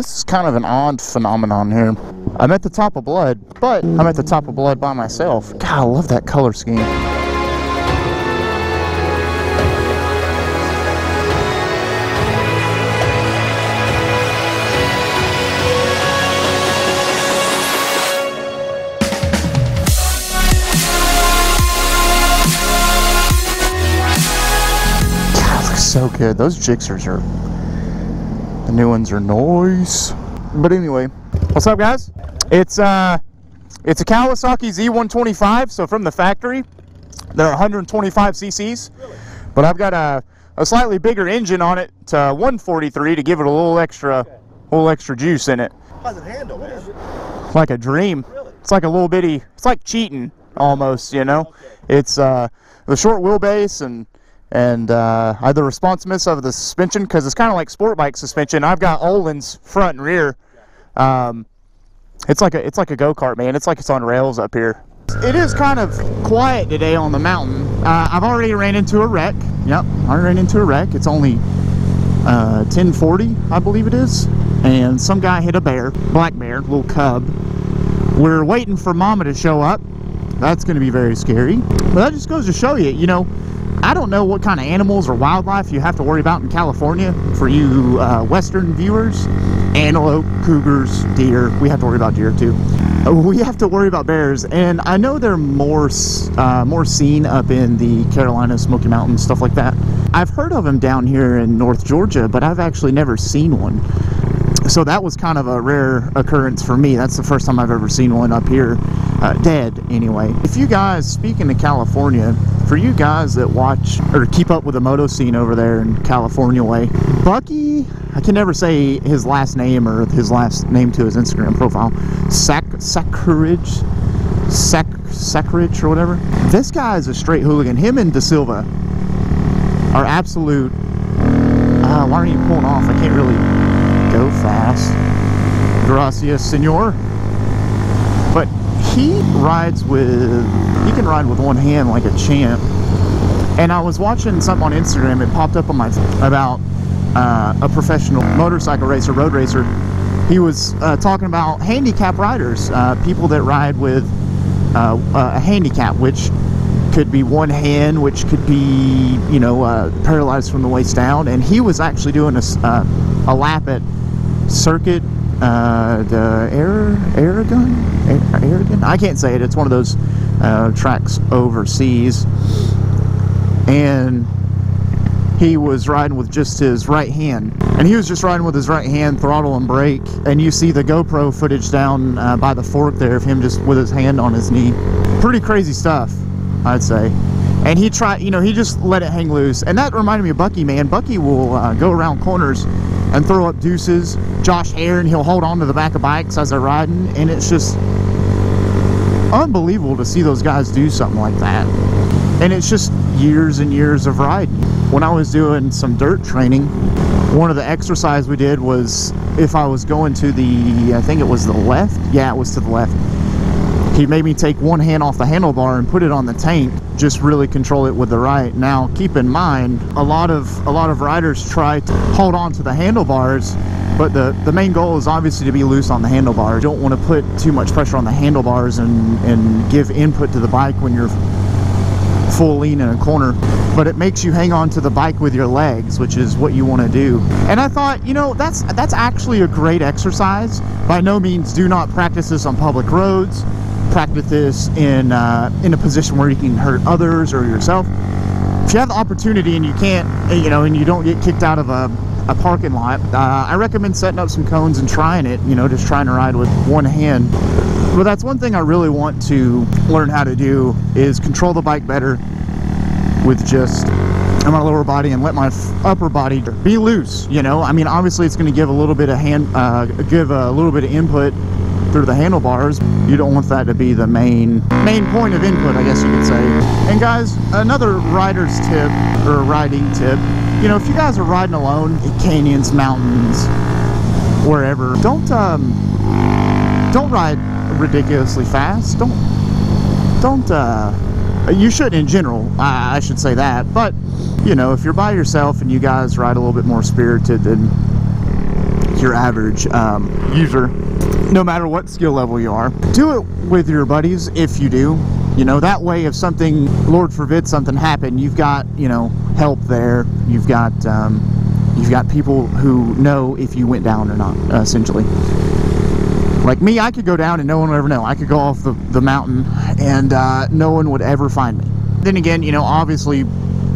This is kind of an odd phenomenon here. I'm at the top of blood, but I'm at the top of blood by myself. God, I love that color scheme. God, it looks so good. Those Jixers are... the new ones are nice. But anyway, what's up, guys? It's a Kawasaki Z125. So from the factory, they're 125 cc's. But I've got a slightly bigger engine on it, 143, to give it a little extra juice in it. How's it handle, man? Like a dream. Really? It's like a little bitty. It's like cheating almost, you know. Okay. It's the short wheelbase and I have the responsiveness of the suspension, because it's kind of like sport bike suspension. I've got Öhlins front and rear. It's like a go-kart, man. It's like it's on rails up here. It is kind of quiet today on the mountain. I've already ran into a wreck. Yep, I ran into a wreck. It's only 10:40, I believe it is, and some guy hit a bear, black bear, little cub. We're waiting for Mama to show up. That's going to be very scary. But that just goes to show you, you know, I don't know what kind of animals or wildlife you have to worry about in California. For you Western viewers, antelope, cougars, deer. We have to worry about deer too. We have to worry about bears, and I know they're more seen up in the Carolina, Smoky Mountains, stuff like that. I've heard of them down here in North Georgia, but I've actually never seen one. So that was kind of a rare occurrence for me. That's the first time I've ever seen one up here, dead anyway. If you guys, speaking of California, for you guys that watch or keep up with the moto scene over there in California way, Bucky, I can never say his last name or his last name to his Instagram profile, Sacridge or whatever. This guy is a straight hooligan. Him and Da Silva are absolute, why aren't you pulling off? I can't really go fast. Gracias, senor. But he can ride with one hand like a champ. And I was watching something on Instagram. It popped up on my about a professional motorcycle racer, road racer. He was talking about handicap riders, people that ride with a handicap, which could be one hand, which could be, you know, paralyzed from the waist down. And he was actually doing a lap at Circuit, the Aragon? I can't say it. It's one of those tracks overseas. And he was riding with just his right hand. And he was just riding with his right hand, throttle and brake. And you see the GoPro footage down by the fork there of him just with his hand on his knee. Pretty crazy stuff, I'd say. And he tried, you know, he just let it hang loose. And that reminded me of Bucky, man. Bucky will go around corners and throw up deuces. Josh Hare, and he'll hold on to the back of bikes as they're riding. And it's just unbelievable to see those guys do something like that. And it's just years and years of riding. When I was doing some dirt training, one of the exercise we did was, if I was going to the, I think it was the left. Yeah, it was to the left. He made me take one hand off the handlebar and put it on the tank, just really control it with the right. Now, keep in mind, a lot of riders try to hold on to the handlebars, but the main goal is obviously to be loose on the handlebars. You don't want to put too much pressure on the handlebars and give input to the bike when you're full lean in a corner. But it makes you hang on to the bike with your legs, which is what you want to do. And I thought, you know, that's actually a great exercise. By no means do not practice this on public roads. Practice this in a position where you can hurt others or yourself. If you have the opportunity and you can't, you know, and you don't get kicked out of a parking lot, I recommend setting up some cones and trying it, you know, just trying to ride with one hand. But that's one thing I really want to learn how to do, is control the bike better with just my lower body and let my upper body be loose, you know. I mean, obviously it's going to give a little bit of input through the handlebars. You don't want that to be the main point of input, I guess you could say. And guys, another rider's tip, or a riding tip, you know, if you guys are riding alone in canyons, mountains, wherever, don't ride ridiculously fast. You shouldn't in general, I should say that. But, you know, if you're by yourself and you guys ride a little bit more spirited, then your average user, no matter what skill level you are. Do it with your buddies if you do. You know, that way if something, Lord forbid, something happened, you've got, you know, help there. You've got people who know if you went down or not, essentially. Like me, I could go down and no one would ever know. I could go off the mountain and no one would ever find me. Then again, you know, obviously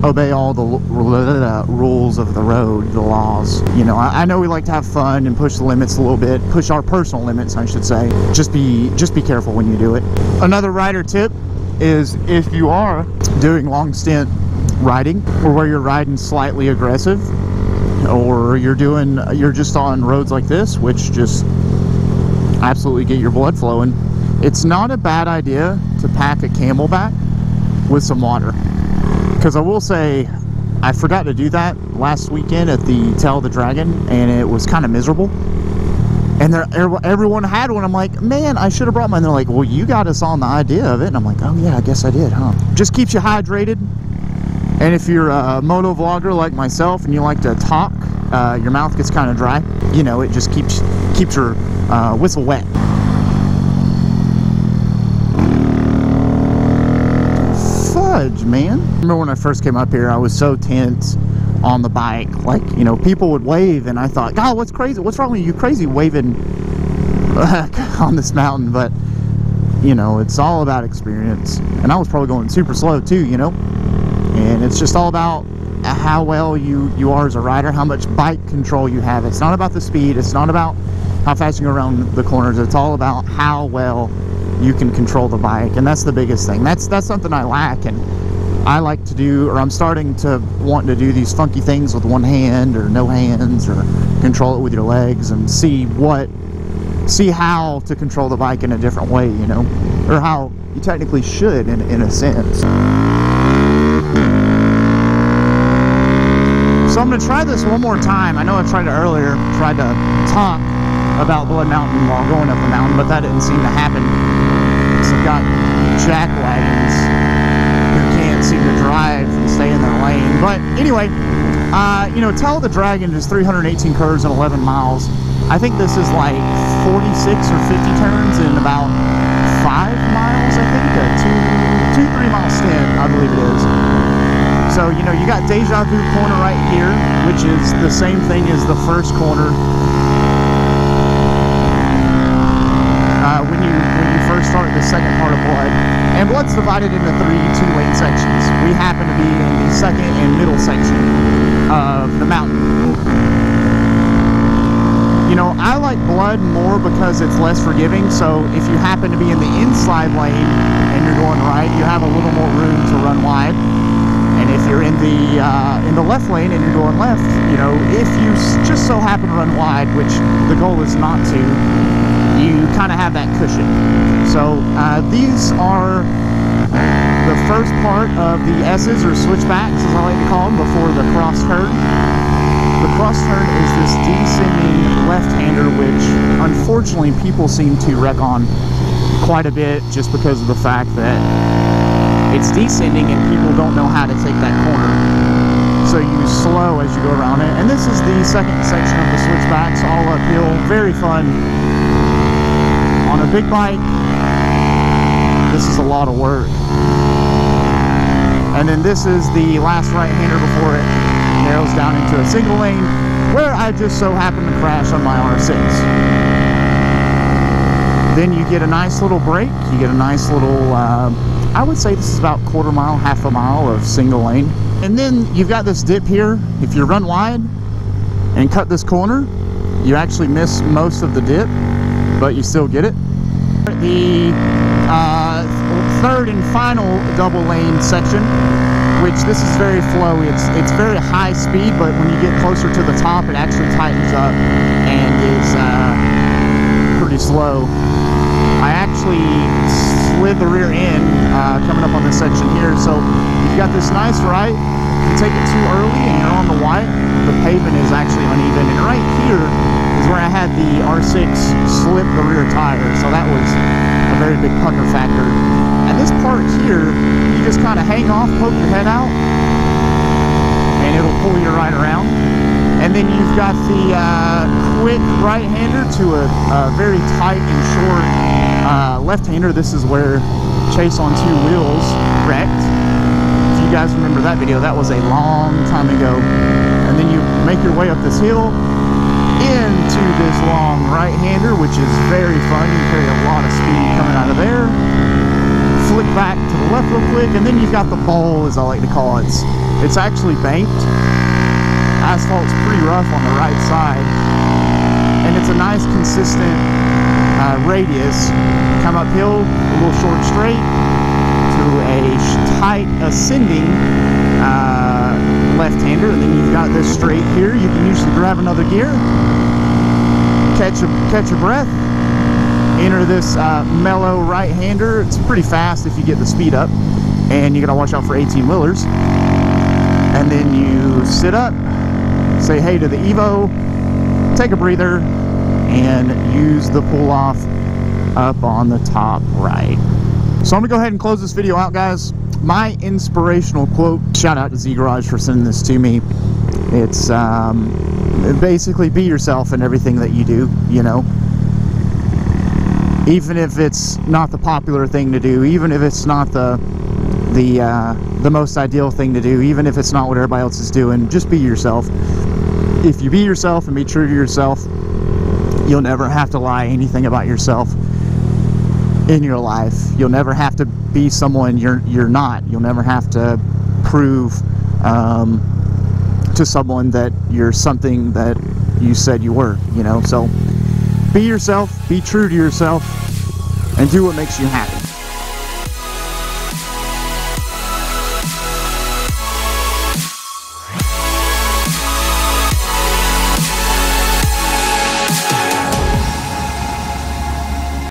obey all the rules of the road, the laws. You know, I know we like to have fun and push the limits a little bit, push our personal limits, I should say. Just be careful when you do it. Another rider tip is if you are doing long stint riding, or where you're riding slightly aggressive, or you're just on roads like this, which just absolutely get your blood flowing, it's not a bad idea to pack a Camelback with some water. Because I will say, I forgot to do that last weekend at the Tail of the Dragon, and it was kind of miserable. And everyone had one. I'm like, man, I should have brought mine. They're like, well, you got us on the idea of it. And I'm like, oh yeah, I guess I did, huh? Just keeps you hydrated. And if you're a moto vlogger like myself and you like to talk, your mouth gets kind of dry. You know, it just keeps your whistle wet. Fudge, man. I remember when I first came up here, I was so tense on the bike. Like, you know, people would wave and I thought, God, what's crazy? What's wrong with you? Crazy waving on this mountain. But, you know, it's all about experience. And I was probably going super slow too, you know. And it's just all about how well you are as a rider, how much bike control you have. It's not about the speed. It's not about how fast you go around the corners. It's all about how well you can control the bike. And that's the biggest thing. That's something I lack. And I like to do, or I'm starting to want to do these funky things with one hand or no hands, or control it with your legs, and see how to control the bike in a different way, you know, or how you technically should in a sense. So I'm going to try this one more time. I know I tried it earlier, tried to talk about Blood Mountain while going up the mountain, but that didn't seem to happen. So I've got jack wagons who can't seem to drive and stay in their lane. But anyway, you know, Tail of the Dragon is 318 curves and 11 miles. I think this is like 46 or 50 turns in about 5 miles, I think. A 2-3 mile stint, I believe it is. So, you know, you got Deja Vu corner right here, which is the same thing as the first corner. When you first start the second part of Blood. And Blood's divided into 3 2-lane sections. We happen to be in the second and middle section of the mountain. You know, I like Blood more because it's less forgiving. So if you happen to be in the inside lane and you're going right, you have a little more room to run wide. And if you're in the left lane and you're going left, you know, if you just so happen to run wide, which the goal is not to, you kind of have that cushion. So these are the first part of the S's, or switchbacks as I like to call them, before the cross turn. The cross turn is this descending left-hander, which unfortunately people seem to wreck on quite a bit just because of the fact that it's descending and people don't know how to take that corner. So you slow as you go around it. And this is the second section of the switchbacks, all uphill, very fun. On a big bike, this is a lot of work. And then this is the last right-hander before it narrows down into a single lane, where I just so happen to crash on my R6. Then you get a nice little break, you get a nice little, I would say this is about quarter mile, half a mile of single lane. And then you've got this dip here. If you run wide and cut this corner, you actually miss most of the dip, but you still get it. The third and final double lane section, which this is very flowy. It's very high speed, but when you get closer to the top, it actually tightens up and is pretty slow. I actually slid the rear end coming up on this section here, so you've got this nice right. You take it too early and you're on the white, the pavement is actually uneven, and right here is where I had the R6 slip the rear tire, so that was a very big pucker factor. And this part here, you just kind of hang off, poke your head out, and it'll pull you right around. And then you've got the quick right-hander to a very tight and short left-hander. This is where Chase on 2 Wheels wrecked. If you guys remember that video, that was a long time ago. And then you make your way up this hill into this long right-hander, which is very fun. You carry a lot of speed coming out of there. Flick back to the left real quick, and then you've got the bowl, as I like to call it. It's actually banked. Asphalt's pretty rough on the right side, and it's a nice consistent radius. Come uphill, a little short straight to a tight ascending left-hander, and then you've got this straight here. You can usually grab another gear, catch your breath, enter this mellow right-hander. It's pretty fast if you get the speed up, and you gotta watch out for 18-wheelers. And then you sit up, say hey to the Evo, take a breather, and use the pull-off up on the top right. So I'm gonna go ahead and close this video out, guys. My inspirational quote, shout out to Z Garage for sending this to me. It's basically be yourself in everything that you do, you know. Even if it's not the popular thing to do, even if it's not the most ideal thing to do, even if it's not what everybody else is doing, just be yourself. If you be yourself and be true to yourself, you'll never have to lie anything about yourself in your life. You'll never have to be someone you're not. You'll never have to prove to someone that you're something that you said you were, you know. So be yourself, be true to yourself, and do what makes you happy.